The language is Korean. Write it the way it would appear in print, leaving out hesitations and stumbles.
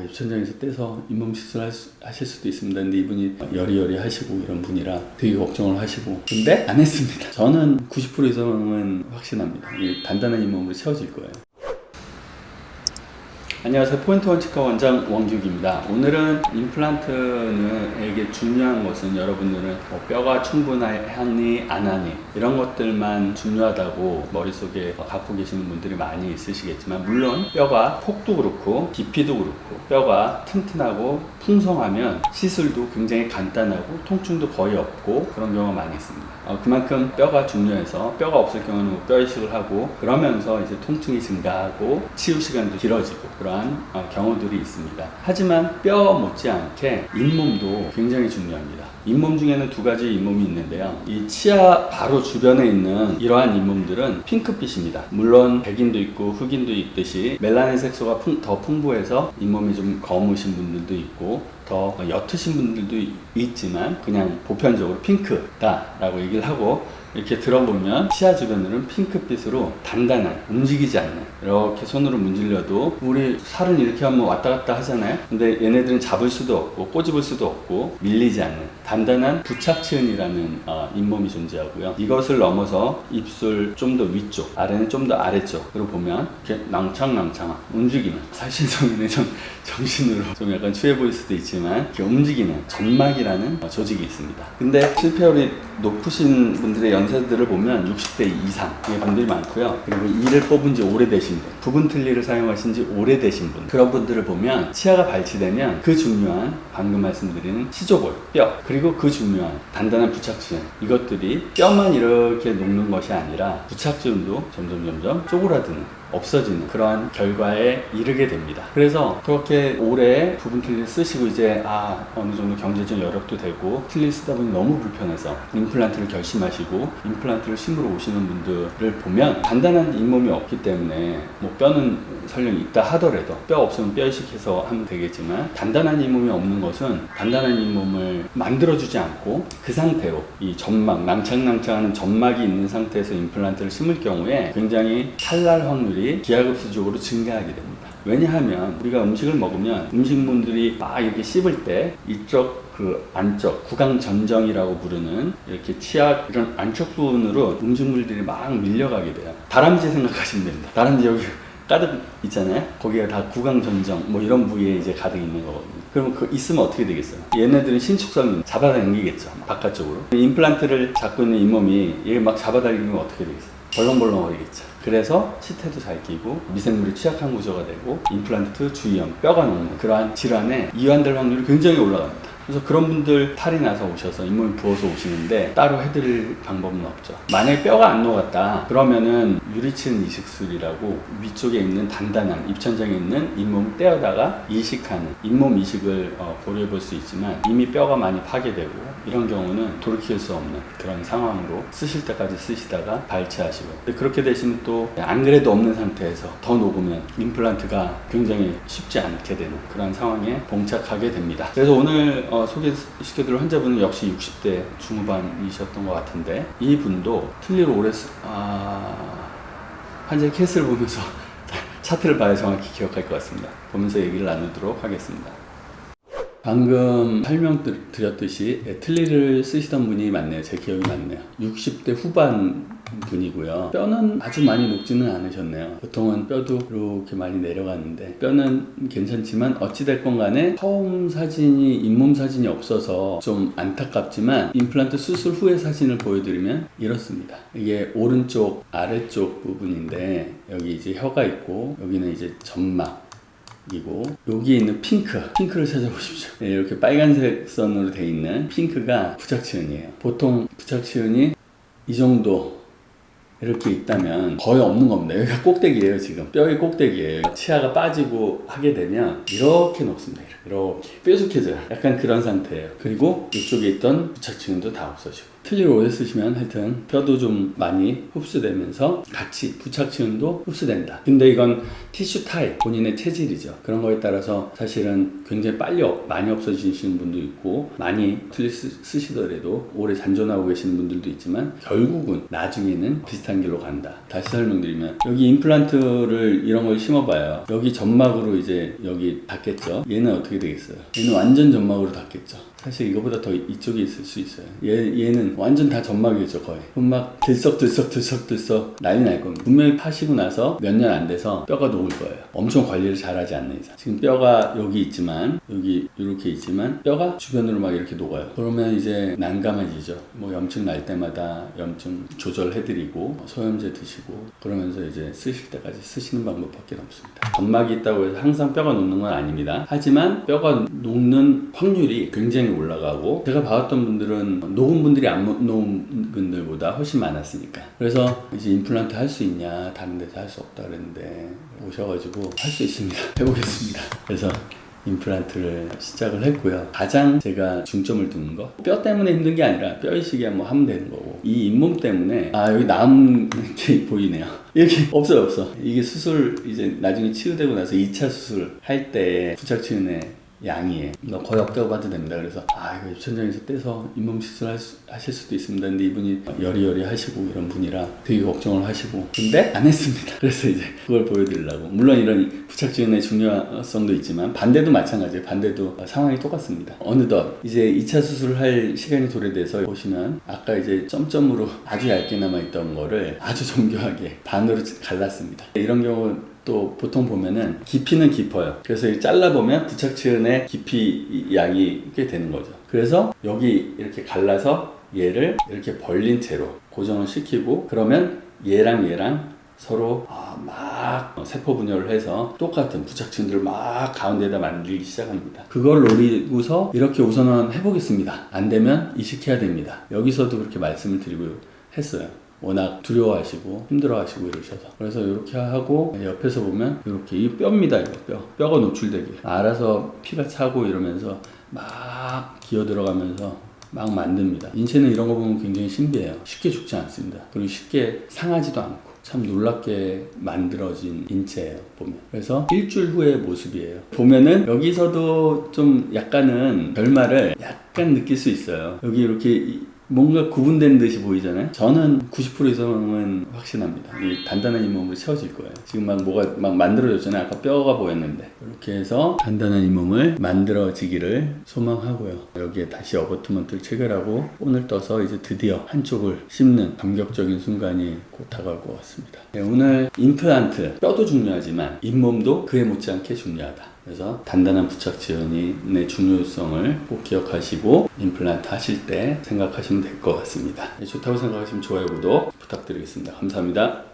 입천장에서 떼서 잇몸 시술 하실 수도 있습니다. 근데 이분이 여리여리 하시고 이런 분이라 되게 걱정을 하시고, 근데 안 했습니다. 저는 90% 이상은 확신합니다. 단단한 잇몸으로 채워질 거예요. 안녕하세요. 포인트 원치과 원장 원규기입니다. 오늘은 임플란트에게 중요한 것은 여러분들은 뼈가 충분하니 안 하니 이런 것들만 중요하다고 머릿속에 갖고 계시는 분들이 많이 있으시겠지만, 물론 뼈가 폭도 그렇고 깊이도 그렇고 뼈가 튼튼하고 풍성하면 시술도 굉장히 간단하고 통증도 거의 없고 그런 경우가 많이 있습니다. 그만큼 뼈가 중요해서 뼈가 없을 경우는 뼈 이식을 하고 그러면서 이제 통증이 증가하고 치유 시간도 길어지고 그러한 경우들이 있습니다. 하지만 뼈 못지않게 잇몸도 굉장히 중요합니다. 잇몸 중에는 두 가지 잇몸이 있는데요. 이 치아 바로 주변에 있는 이러한 잇몸들은 핑크빛입니다. 물론 백인도 있고 흑인도 있듯이 멜라닌 색소가 더 풍부해서 잇몸이 좀 검으신 분들도 있고 더 옅으신 분들도 있지만 그냥 보편적으로 핑크다라고 얘기를 하고, 이렇게 들어보면 치아 주변으로는 핑크빛으로 단단한, 움직이지 않는, 이렇게 손으로 문질러도 우리 살은 이렇게 하면 왔다 갔다 하잖아요. 근데 얘네들은 잡을 수도 없고 꼬집을 수도 없고 밀리지 않는 단단한 부착치은이라는 잇몸이 존재하고요. 이것을 넘어서 입술 좀 더 위쪽, 아래는 좀 더 아래쪽으로 보면 이렇게 낭창낭창 움직이는, 사실상에는 정신으로 좀 약간 추해 보일 수도 있지만 이렇게 움직이는 점막이라는 조직이 있습니다. 근데 실패율이 높으신 분들의 연세들을 보면 60대 이상의 분들이 많고요. 그리고 이를 뽑은 지 오래되신 분, 부분 틀니를 사용하신 지 오래되신 분, 그런 분들을 보면 치아가 발치되면 그 중요한, 방금 말씀드리는 치조골, 뼈, 그리고 그 중요한 단단한 부착지은, 이것들이 뼈만 이렇게 녹는 것이 아니라 부착지은도 점점 쪼그라드는, 없어지는 그러한 결과에 이르게 됩니다. 그래서 그렇게 오래 부분 틀니를 쓰시고 이제 어느 정도 경제적 여력도 되고 틀니 쓰다 보니 너무 불편해서 임플란트를 결심하시고 임플란트를 심으러 오시는 분들을 보면 단단한 잇몸이 없기 때문에 뭐 뼈는 설령 있다 하더라도 뼈 없으면 뼈 이식해서 하면 되겠지만, 단단한 잇몸이 없는 것은 단단한 잇몸을 만들어주지 않고 그 상태로 이 점막, 낭창낭창하는 점막이 있는 상태에서 임플란트를 심을 경우에 굉장히 탈날 확률이 기하급수적으로 증가하게 됩니다. 왜냐하면 우리가 음식을 먹으면 음식물들이 막 이렇게 씹을 때 이쪽 그 안쪽 구강전정이라고 부르는 이렇게 치아 이런 안쪽 부분으로 음식물들이 막 밀려가게 돼요. 다람쥐 생각하시면 됩니다. 다람쥐 여기 가득 있잖아요. 거기가 다 구강전정 뭐 이런 부위에 이제 가득 있는 거거든요. 그럼 그 있으면 어떻게 되겠어요? 얘네들은 신축성이 잡아당기겠죠, 바깥쪽으로. 임플란트를 잡고 있는 잇몸이 얘 막 잡아당기면 어떻게 되겠어요? 벌렁벌렁거리겠죠. 그래서 치태도 잘 끼고 미생물이 취약한 구조가 되고 임플란트 주위염, 뼈가 녹는 그러한 질환에 이완될 확률이 굉장히 올라갑니다. 그래서 그런 분들 탈이 나서 오셔서 잇몸이 부어서 오시는데 따로 해드릴 방법은 없죠. 만약에 뼈가 안 녹았다 그러면은 유리치은 이식술이라고 위쪽에 있는 단단한 입천장에 있는 잇몸을 떼어다가 이식하는 잇몸 이식을 고려해 볼 수 있지만, 이미 뼈가 많이 파괴되고 이런 경우는 돌이킬 수 없는 그런 상황으로 쓰실 때까지 쓰시다가 발치하시고, 그렇게 되시면 또 안 그래도 없는 상태에서 더 녹으면 임플란트가 굉장히 쉽지 않게 되는 그런 상황에 봉착하게 됩니다. 그래서 오늘 소개시켜드릴 환자분은 역시 60대 중후반이셨던 것 같은데, 이분도 틀니를 오래 환자의 케이스를 보면서 차트를 봐야 정확히 기억할 것 같습니다. 보면서 얘기를 나누도록 하겠습니다. 방금 설명드렸듯이 틀니를 쓰시던 분이 맞네요. 제 기억이 맞네요. 60대 후반 분이고요. 뼈는 아주 많이 녹지는 않으셨네요. 보통은 뼈도 이렇게 많이 내려가는데 뼈는 괜찮지만 어찌됐건 간에 처음 사진이 잇몸 사진이 없어서 좀 안타깝지만, 임플란트 수술 후의 사진을 보여드리면 이렇습니다. 이게 오른쪽 아래쪽 부분인데 여기 이제 혀가 있고 여기는 이제 점막 이고 여기에 있는 핑크를 찾아보십시오. 네, 이렇게 빨간색 선으로 되어 있는 핑크가 부착치은이에요. 보통 부착치은이 이 정도 이렇게 있다면 거의 없는 겁니다. 여기가 꼭대기예요. 지금 뼈의 꼭대기예요. 치아가 빠지고 하게 되면 이렇게 녹습니다. 이렇게 뾰족해져요. 약간 그런 상태예요. 그리고 이쪽에 있던 부착치은도 다 없어지고 틀니를 오래 쓰시면 하여튼 뼈도 좀 많이 흡수되면서 같이 부착지운도 흡수된다. 근데 이건 티슈 타입, 본인의 체질이죠. 그런 거에 따라서 사실은 굉장히 빨리 많이 없어지시는 분도 있고, 많이 틀니 쓰시더라도 오래 잔존하고 계시는 분들도 있지만 결국은 나중에는 비슷한 길로 간다. 다시 설명드리면, 여기 임플란트를 이런 걸 심어봐요. 여기 점막으로 이제 여기 닿겠죠. 얘는 어떻게 되겠어요? 얘는 완전 점막으로 닿겠죠. 사실 이거보다 더 이쪽에 있을 수 있어요. 얘는 완전 다 점막이겠죠, 거의. 그럼 막 들썩 난리 날 겁니다. 분명히 파시고 나서 몇 년 안 돼서 뼈가 녹을 거예요. 엄청 관리를 잘하지 않는 이상. 지금 뼈가 여기 있지만, 여기 이렇게 있지만 뼈가 주변으로 막 이렇게 녹아요. 그러면 이제 난감해지죠. 뭐 염증 날 때마다 염증 조절해드리고 소염제 드시고 그러면서 이제 쓰실 때까지 쓰시는 방법밖에 없습니다. 점막이 있다고 해서 항상 뼈가 녹는 건 아닙니다. 하지만 뼈가 녹는 확률이 굉장히 올라가고, 제가 봐왔던 분들은 녹은 분들이 안 녹은 분들보다 훨씬 많았으니까. 그래서 이제 임플란트 할 수 있냐, 다른 데서 할 수 없다 그랬는데 오셔가지고 할 수 있습니다. 해보겠습니다. 그래서 임플란트를 시작을 했고요. 가장 제가 중점을 두는 거, 뼈 때문에 힘든 게 아니라 뼈 이식이야 뭐 하면 되는 거고, 이 잇몸 때문에 여기 남은 게 보이네요. 이렇게 없어요. 이게 수술 이제 나중에 치유되고 나서 2차 수술 할 때 부착치은의 양이 거의 없다고 봐도 됩니다. 그래서 이거 입천장에서 떼서 잇몸 시술 하실 수도 있습니다. 근데 이분이 여리여리 하시고 이런 분이라 되게 걱정을 하시고, 근데 안 했습니다. 그래서 이제 그걸 보여드리려고. 물론 이런 부착지은의 중요성도 있지만 반대도 마찬가지예요. 반대도 상황이 똑같습니다. 어느덧 이제 2차 수술을 할 시간이 도래돼서 보시면 아까 이제 점점으로 아주 얇게 남아있던 거를 아주 정교하게 반으로 갈랐습니다. 이런 경우 또 보통 보면은 깊이는 깊어요. 그래서 잘라보면 부착치은의 깊이 양이 꽤 되는 거죠. 그래서 여기 이렇게 갈라서 얘를 이렇게 벌린 채로 고정을 시키고, 그러면 얘랑 서로 막 세포 분열을 해서 똑같은 부착치은들을 막 가운데다 만들기 시작합니다. 그걸 노리고서 이렇게 우선은 해보겠습니다. 안 되면 이식해야 됩니다. 여기서도 그렇게 말씀을 드리고 했어요. 워낙 두려워하시고 힘들어하시고 이러셔서. 그래서 이렇게 하고 옆에서 보면 이렇게, 이 뼈입니다. 이거 뼈가 노출되게 알아서 피가 차고 이러면서 막 기어 들어가면서 막 만듭니다. 인체는 이런 거 보면 굉장히 신비해요. 쉽게 죽지 않습니다. 그리고 쉽게 상하지도 않고 참 놀랍게 만들어진 인체예요, 보면. 그래서 일주일 후의 모습이에요. 보면은 여기서도 좀 약간은 결말을 약간 느낄 수 있어요. 여기 이렇게 뭔가 구분된 듯이 보이잖아요. 저는 90% 이상은 확신합니다. 이 단단한 잇몸으로 채워질 거예요. 지금 뭐가 만들어졌잖아요. 아까 뼈가 보였는데. 이렇게 해서 단단한 잇몸을 만들어지기를 소망하고요. 여기에 다시 어버트먼트를 체결하고 본을 떠서 이제 드디어 한쪽을 씹는 감격적인 순간이 곧 다가올 것 같습니다. 네, 오늘 임플란트, 뼈도 중요하지만 잇몸도 그에 못지않게 중요하다. 그래서 단단한 부착지은의 중요성을 꼭 기억하시고 임플란트 하실 때 생각하시면 될 것 같습니다. 좋다고 생각하시면 좋아요, 구독 부탁드리겠습니다. 감사합니다.